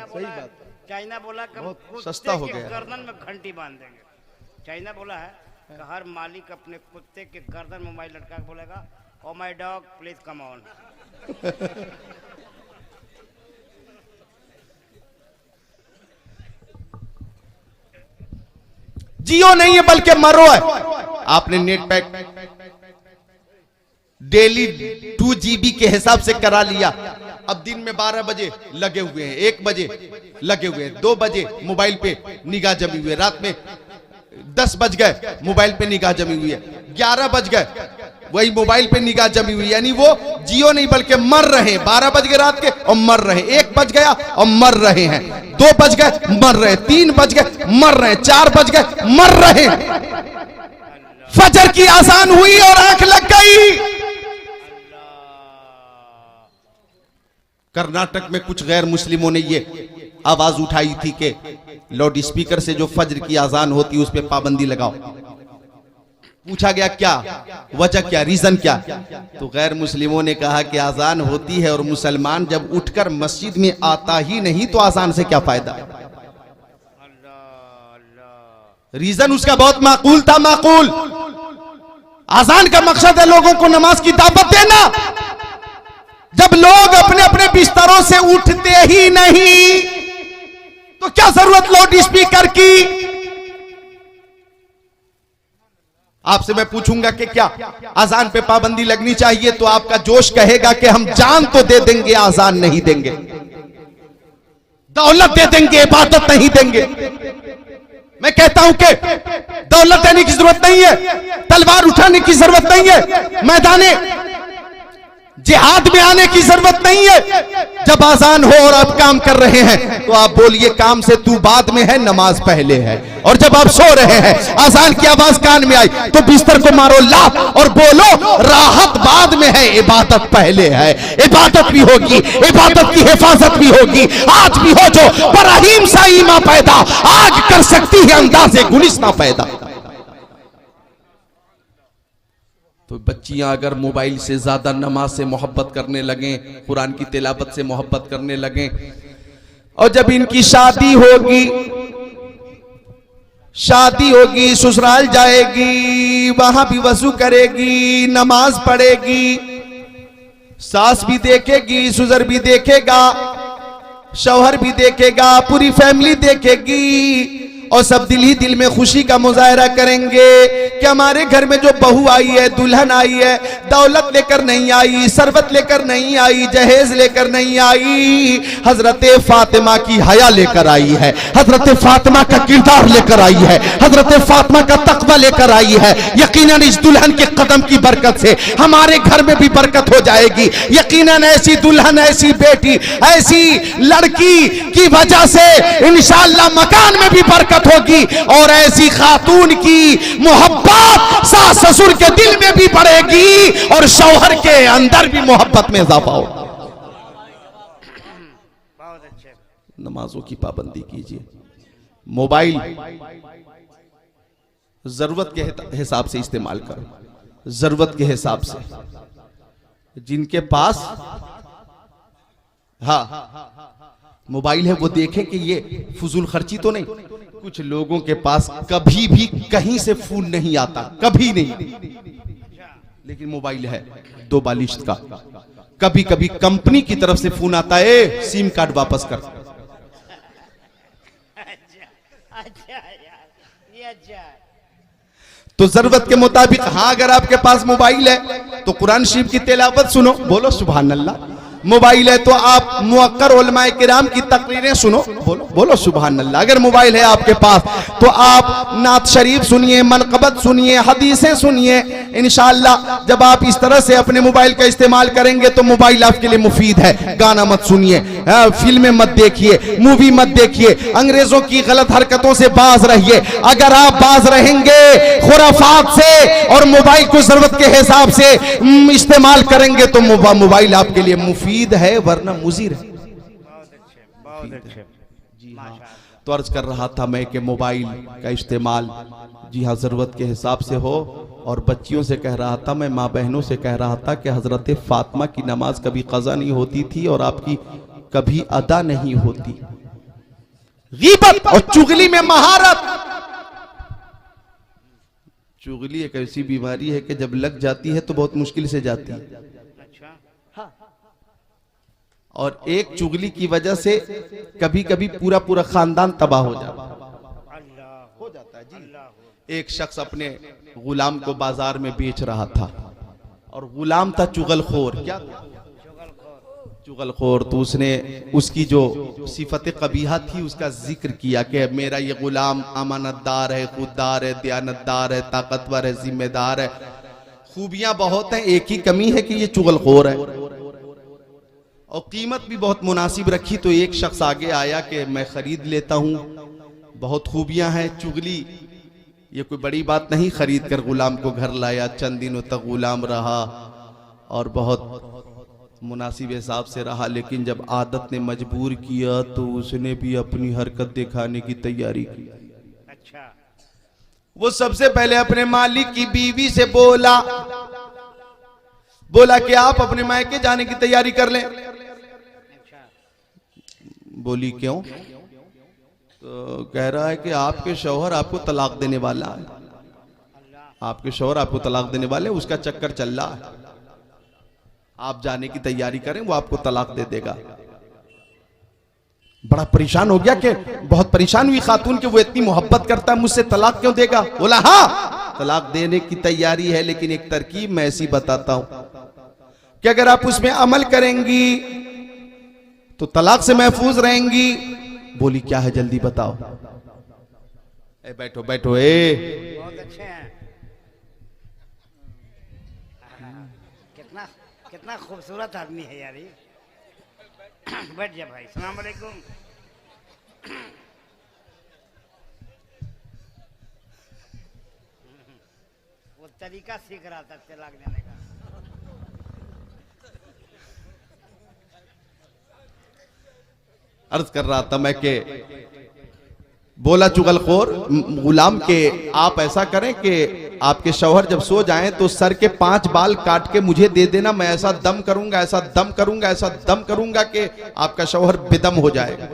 सही बात। चाइना बोला बहुत सस्ता हो गया। गर्दन में घंटी बांध देंगे। चाइना बोला है कि हर मालिक अपने कुत्ते के गर्दन में मोबाइल लटका के बोलेगा, oh my dog please come on. Jio नहीं है बल्कि मरो है। आपने नेट पैक डेली 2 GB के हिसाब से करा लिया। अब दिन में 12 बजे लगे हुए हैं, 1 बजे लगे हुए हैं, 2 बजे मोबाइल पे निगाह जमी हुई है, रात में 10 बज गए मोबाइल पे निगाह जमी हुई है, 11 बज गए वही मोबाइल पे निगाह जमी हुई है। यानी वो जियो नहीं बल्कि मर रहे हैं। 12 बज गए रात के और मर रहे हैं, 1 बज गया और मर रहे हैं, 2 बज गए मर रहे हैं, 3 बज गए मर रहे हैं, 4 बज गए मर रहे हैं। फजर की आजान हुई और आंख लग गई। कर्नाटक में कुछ गैर मुस्लिमों ने ये आवाज उठाई थी कि लाउड स्पीकर से जो फजर की आजान होती है उस पर पाबंदी लगाओ। पूछा गया क्या वजह, क्या रीजन क्या? तो गैर मुस्लिमों ने कहा कि आजान होती है और मुसलमान जब उठकर मस्जिद में आता ही नहीं तो आजान से क्या फायदा। रीजन उसका बहुत माकूल था, माकूल। आजान का मकसद है लोगों को नमाज की दावत देना। जब लोग अपने अपने बिस्तरों से उठते ही नहीं तो क्या जरूरत लाउड स्पीकर की? आपसे मैं पूछूंगा कि क्या आजान पे पाबंदी लगनी चाहिए, तो आपका जोश कहेगा कि हम जान तो दे देंगे, आजान नहीं देंगे, दौलत दे देंगे, इबादत नहीं देंगे। मैं कहता हूं कि दौलत देने की जरूरत नहीं है, तलवार उठाने की जरूरत नहीं है, मैदाने जिहाद में आने की जरूरत नहीं है। जब आजान हो और आप काम कर रहे हैं तो आप बोलिए काम से तू बाद में है, नमाज पहले है। और जब आप सो रहे हैं, आजान की आवाज कान में आई तो बिस्तर को मारो लात और बोलो राहत बाद में है, इबादत पहले है। इबादत भी होगी, इबादत की हिफाजत भी होगी। आज भी हो जो बराहीम सा ईमा पैदा, आज कर सकती है अंदाज़े गुलिस्तां पैदा। तो बच्चियां अगर मोबाइल से ज्यादा नमाज से मोहब्बत करने लगें, कुरान की तिलावत से मोहब्बत करने लगें, और जब इनकी शादी होगी ससुराल जाएगी, वहां भी वजू करेगी, नमाज पढ़ेगी, सास भी देखेगी, ससुर भी देखेगा, शौहर भी देखेगा, पूरी फैमिली देखेगी, और सब दिल ही दिल में खुशी का मुजाहरा करेंगे कि हमारे घर में जो बहू आई है, दुल्हन आई है, दौलत लेकर नहीं आई, सरबत लेकर नहीं आई, जहेज लेकर नहीं आई, हजरत फातिमा की हया लेकर आई है, हजरत फातिमा का किरदार लेकर आई है, हजरत फातिमा का तकवा लेकर आई है। यकीनन इस दुल्हन के कदम की बरकत से हमारे घर में भी बरकत हो जाएगी। यकीनन ऐसी दुल्हन, ऐसी बेटी, ऐसी लड़की की वजह से इंशाअल्लाह मकान में भी बरकत होगी, और ऐसी खातून की मोहब्बत सास ससुर के दिल में भी बढ़ेगी और शौहर के अंदर भी मोहब्बत में इजाफा होगा। बहुत अच्छे। नमाजों की पाबंदी कीजिए। मोबाइल जरूरत के हिसाब से इस्तेमाल करो, जरूरत के हिसाब से। जिनके पास मोबाइल है वो देखें कि ये फजूल खर्ची तो नहीं। कुछ लोगों के पास कभी भी कहीं से फोन नहीं आता, कभी नहीं, लेकिन मोबाइल है 2 बालिश का। कभी कभी कंपनी की तरफ से फोन आता है, सिम कार्ड वापस कर। तो जरूरत के मुताबिक, हाँ अगर आपके पास मोबाइल है तो कुरान शरीफ की तिलावत सुनो, बोलो सुभान अल्लाह। मोबाइल है तो आप मुअक्कर उलमाए किराम की तकरीरें सुनो, बोलो सुभान अल्लाह। अगर मोबाइल है आपके पास तो आप नात शरीफ सुनिए, मनक़बत सुनिए, हदीसें सुनिए। इंशाअल्लाह जब आप इस तरह से अपने मोबाइल का इस्तेमाल करेंगे तो मोबाइल आपके लिए मुफीद है। गाना मत सुनिए, फिल्में मत देखिए, मूवी मत देखिए, अंग्रेजों की गलत हरकतों से बाज रहिए। अगर आप बाज रहेंगे खुराफात से और मोबाइल को जरूरत के हिसाब से इस्तेमाल करेंगे तो मोबाइल आपके लिए मुफीद है, वरना मुजीर है। बहुत अच्छे, बहुत अच्छे। जी हाँ, तो अर्ज कर रहा था मैं कि मोबाइल का इस्तेमाल जी हाँ जरूरत के हिसाब से हो। और बच्चियों से कह रहा था मैं, माँ बहनों से कह रहा था कि हजरत फातिमा की नमाज कभी कज़ा नहीं होती थी और आपकी कभी अदा नहीं होती। गीबत और चुगली में महारत। चुगली एक ऐसी बीमारी है कि जब लग जाती है तो बहुत मुश्किल से जाती है। अच्छा। और एक चुगली की वजह से कभी कभी पूरा पूरा खानदान तबाह हो जाता है। अल्लाह हो जाता है जी। एक शख्स अपने गुलाम को बाजार में बेच रहा था और गुलाम था चुगलखोर। क्या चुगलखोर। तो उसने उसकी जो सिफत कबीहा थी उसका जिक्र किया कि मेरा ये गुलाम अमानतदार है, खुददार है, दयानतदार है, ताकतवर है, जिम्मेदार है, खूबियां बहुत हैं, एक ही कमी है कि ये चुगलखोर है। और कीमत भी बहुत मुनासिब रखी। तो एक शख्स आगे आया कि मैं खरीद लेता हूं, बहुत खूबियां हैं, चुगली ये कोई बड़ी बात नहीं। खरीद कर गुलाम को घर लाया, चंद दिनों तक गुलाम रहा और बहुत मुनासिब हिसाब से रहा। लेकिन जब आदत ने मजबूर किया तो उसने भी अपनी हरकत दिखाने की तैयारी की। अच्छा। वो सबसे पहले अपने मालिक की बीवी से बोला कि आप अपने मायके जाने की तैयारी कर लें। अच्छा। बोली क्यों? तो कह रहा है कि आपके शौहर आपको तलाक देने वाला है, आपके शौहर आपको तलाक देने वाले, उसका चक्कर चल रहा है, आप जाने की तैयारी करें, वो आपको तलाक दे देगा। बड़ा परेशान हो गया कि बहुत परेशान हुई खातून कि वो इतनी मोहब्बत करता है मुझसे, तलाक क्यों देगा? बोला हाँ तलाक देने की तैयारी है, लेकिन एक तरकीब मैं ऐसी बताता हूं कि अगर आप उसमें अमल करेंगी तो तलाक से महफूज रहेंगी। बोली क्या है जल्दी बताओ। बैठो बैठो। बहुत अच्छे हैं। कितना कितना खूबसूरत आदमी है यार ये। बैठ जा भाई। सलाम अलैकुम। वो तरीका सीख रहा था तलाक देने का। अर्ज कर रहा था मैं कि बोला चुगलखोर गुलाम के आप ऐसा करें कि आपके शौहर जब सो जाएं तो सर के 5 बाल काट के मुझे दे देना, मैं ऐसा दम करूंगा, ऐसा दम करूंगा, ऐसा दम करूंगा कि आपका शौहर बेदम हो जाएगा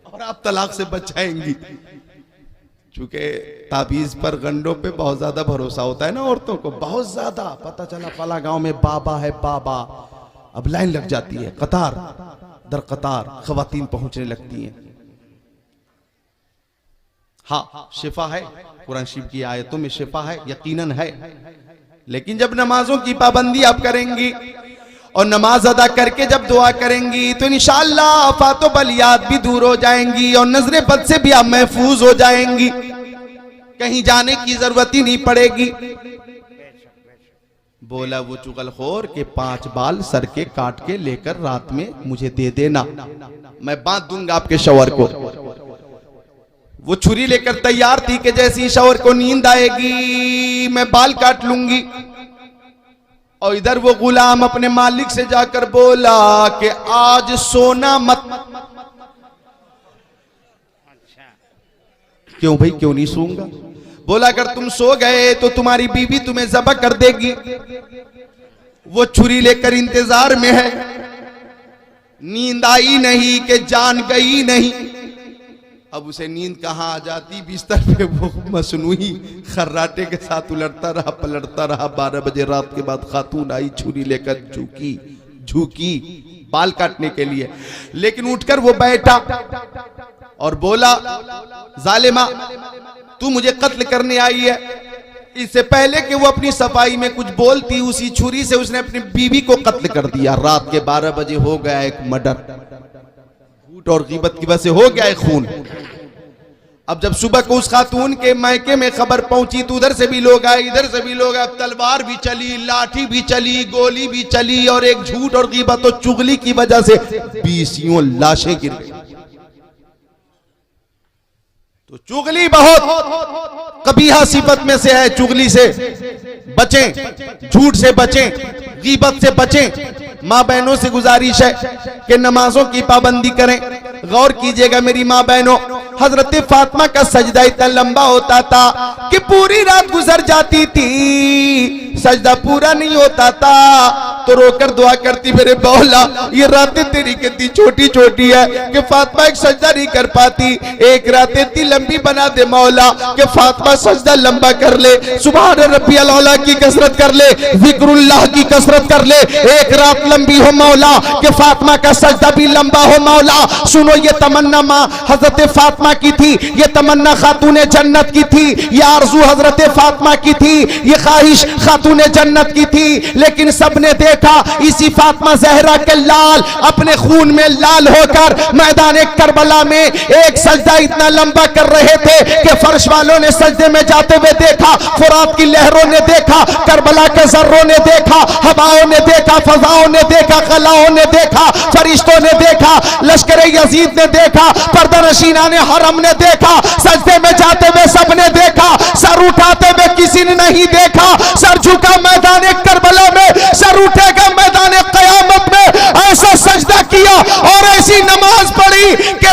और आप तलाक से बच जाएंगी। चूंकि ताबीज पर गंडों पे बहुत ज्यादा भरोसा होता है ना औरतों को, बहुत ज्यादा। पता चला फला गांव में बाबा है बाबा, अब लाइन लग जाती है, कतार दर कतार खवातीन पहुंचने लगती हैं। हाँ शिफा है, कुरान शरीफ की आयतों में शिफा है, यकीनन है। लेकिन जब नमाजों की पाबंदी आप करेंगी और नमाज अदा करके जब दुआ करेंगी तो इंशाअल्लाह आफातो बलियात भी दूर हो जाएंगी और नजरे बद से भी आप महफूज हो जाएंगी, कहीं जाने की जरूरत ही नहीं पड़ेगी। बोला वो चुगलखोर के 5 बाल सर के काट के लेकर रात में मुझे दे देना, मैं बांध दूंगा आपके शौहर को। वो छुरी लेकर तैयार थी कि जैसी शौहर को नींद आएगी मैं बाल काट लूंगी। और इधर वो गुलाम अपने मालिक से जाकर बोला कि आज सोना मत। अच्छा। क्यों भाई, क्यों नहीं सोऊंगा? बोला अगर तुम सो गए तो तुम्हारी बीवी तुम्हें ज़बह कर देगी, वो छुरी लेकर इंतजार में है, नींद आई नहीं कि जान गई नहीं। अब उसे नींद कहां आ जाती, बिस्तर पे वो मसनूई खर्राटे के साथ उलटता रहा पलटता रहा। 12 बजे रात के बाद खातून आई, छुरी लेकर झुकी बाल काटने के लिए, लेकिन उठकर वो बैठा और बोला जालिमा तू मुझे कत्ल करने आई है। इससे पहले कि वो अपनी सफाई में कुछ बोलती, उसी छुरी से उसने अपनी बीवी को कत्ल कर दिया। रात के 12 बजे हो गया एक मर्डर, झूठ और गीबत की वजह से हो गया एक खून। अब जब सुबह को उस खातून के मायके में खबर पहुंची तो उधर से भी लोग आए, इधर से भी लोग आए, तलवार भी चली, लाठी भी चली, गोली भी चली और एक झूठ और गीबत और चुगली की वजह से 20 लाशें गिर गई। तो चुगली बहुत कबीहा सिफत में से है, चुगली से बचें, झूठ से बचें, गीबत से बचें। माँ बहनों से गुजारिश है कि नमाजों की पाबंदी करें। गौर कीजिएगा मेरी माँ बहनों, हजरत फातिमा का सजदा इतना लंबा होता था कि पूरी रात गुजर जाती थी, सजदा पूरा नहीं होता था। तो रोकर दुआ करती, मेरे मौला ये रातें तेरी कितनी छोटी छोटी है कि फातिमा एक सजदा नहीं कर पाती, एक रात इतनी लंबी बना दे मौला कि फातिमा सजदा लंबा कर ले, सुभान रब्बियल आला की कसरत कर ले, जिक्रुल्लाह की कसरत कर ले, एक रात लंबी हो मौला कि फातिमा का सजदा भी लंबा हो मौला। सुनो ये तमन्ना माँ हजरत फातिमा की थी, ये तमन्ना खातूने जन्नत की थी, ये आरज़ू हजरत फातिमा की थी, ये ख्वाहिश खातूने जन्नत की थी। लेकिन सबने देखा इसी फातिमा ज़हरा के लाल अपने खून में लाल होकर मैदान करबला में एक सजदा इतना लंबा कर रहे थे कि फर्श वालों ने सजदे में जाते हुए देखा, फुरात की लहरों ने देखा, करबला के जर्रों ने देखा, हवाओं ने देखा, फजाओं ने देखा, खलाओं ने देखा, फरिश्तों ने देखा, लश्कर यजीद ने देखा, पर्दानशीनाने हरम ने देखा, सजदे में जाते हुए सबने देखा, सर उठाते हुए किसी ने नहीं देखा। सर झुका मैदान करबला में, सर उठेगा मैदान कयामत में। ऐसा सजदा किया और ऐसी नमाज पढ़ी कि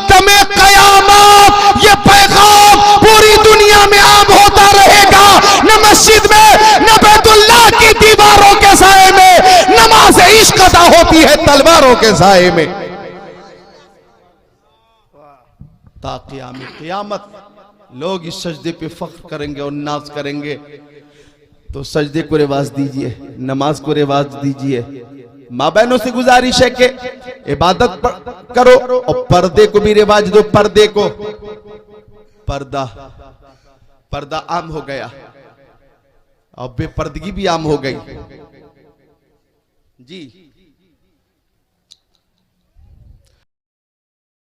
दमे कयामत ये पैगाम पूरी दुनिया में आम होता रहेगा। न मस्जिद में न बैतुल्लाह की दीवारों के साए में नमाज इश्क अदा होती है तलवारों के साए में। ताक़ियाम क़यामत लोग इस सजदे पे फख्र करेंगे और नाज करेंगे। तो सजदे को रिवाज दीजिए, नमाज को रिवाज दीजिए। माँ बहनों से गुजारिश है कि इबादत करो और पर्दे को भी रिवाज दो। पर्दे को, पर्दा आम हो गया और बेपर्दगी भी आम हो गई जी।